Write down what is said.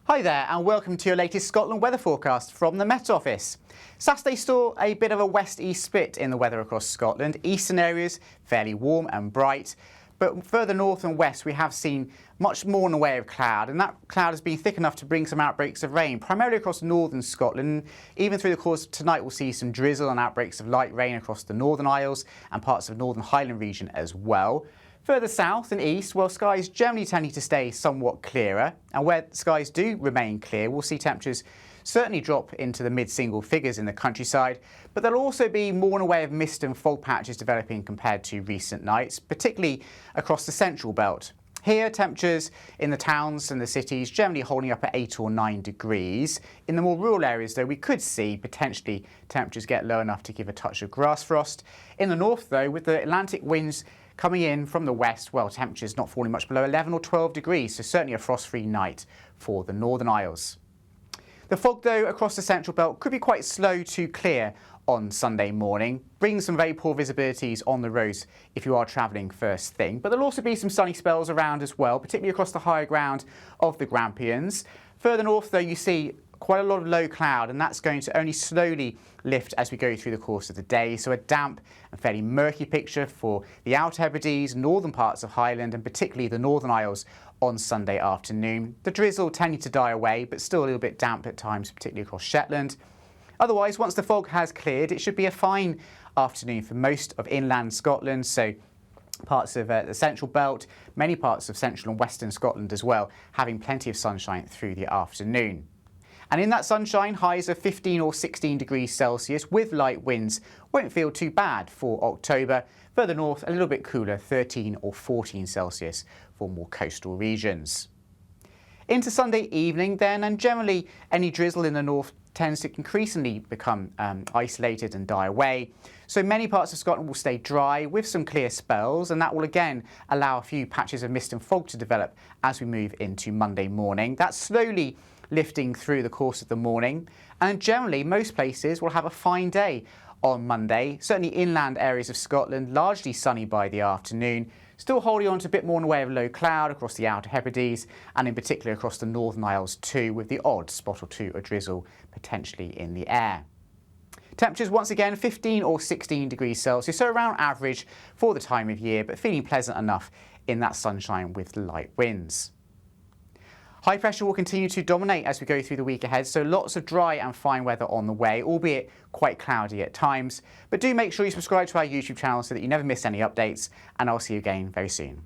Hi there and welcome to your latest Scotland weather forecast from the Met Office. Saturday saw a bit of a west-east split in the weather across Scotland. Eastern areas fairly warm and bright, but further north and west we have seen much more in the way of cloud, and that cloud has been thick enough to bring some outbreaks of rain, primarily across northern Scotland. Even through the course of tonight we'll see some drizzle and outbreaks of light rain across the Northern Isles and parts of Northern Highland region as well. Further south and east, well, skies generally tending to stay somewhat clearer, and where skies do remain clear, we'll see temperatures certainly drop into the mid-single figures in the countryside, but there'll also be more in the way of mist and fog patches developing compared to recent nights, particularly across the central belt. Here, temperatures in the towns and the cities generally holding up at 8 or 9 degrees. In the more rural areas, though, we could see potentially temperatures get low enough to give a touch of grass frost. In the north, though, with the Atlantic winds coming in from the west, well, temperatures not falling much below 11 or 12 degrees, so certainly a frost-free night for the Northern Isles. The fog, though, across the central belt could be quite slow to clear on Sunday morning, bringing some very poor visibilities on the roads if you are travelling first thing. But there'll also be some sunny spells around as well, particularly across the higher ground of the Grampians. Further north, though, you see quite a lot of low cloud, and that's going to only slowly lift as we go through the course of the day. So a damp and fairly murky picture for the Outer Hebrides, northern parts of Highland and particularly the Northern Isles on Sunday afternoon. The drizzle tending to die away, but still a little bit damp at times, particularly across Shetland. Otherwise, once the fog has cleared, it should be a fine afternoon for most of inland Scotland, so parts of the central belt, many parts of central and western Scotland as well, having plenty of sunshine through the afternoon. And in that sunshine, highs of 15 or 16 degrees Celsius with light winds won't feel too bad for October. Further north, a little bit cooler, 13 or 14 Celsius for more coastal regions. Into Sunday evening then, and generally any drizzle in the north tends to increasingly become isolated and die away. So many parts of Scotland will stay dry with some clear spells, and that will again allow a few patches of mist and fog to develop as we move into Monday morning. That's slowly lifting through the course of the morning, and generally most places will have a fine day on Monday. Certainly inland areas of Scotland largely sunny by the afternoon, still holding on to a bit more in the way of low cloud across the Outer Hebrides and in particular across the Northern Isles too, with the odd spot or two of drizzle potentially in the air. Temperatures once again 15 or 16 degrees Celsius, so around average for the time of year, but feeling pleasant enough in that sunshine with light winds. High pressure will continue to dominate as we go through the week ahead, so lots of dry and fine weather on the way, albeit quite cloudy at times. But do make sure you subscribe to our YouTube channel so that you never miss any updates, and I'll see you again very soon.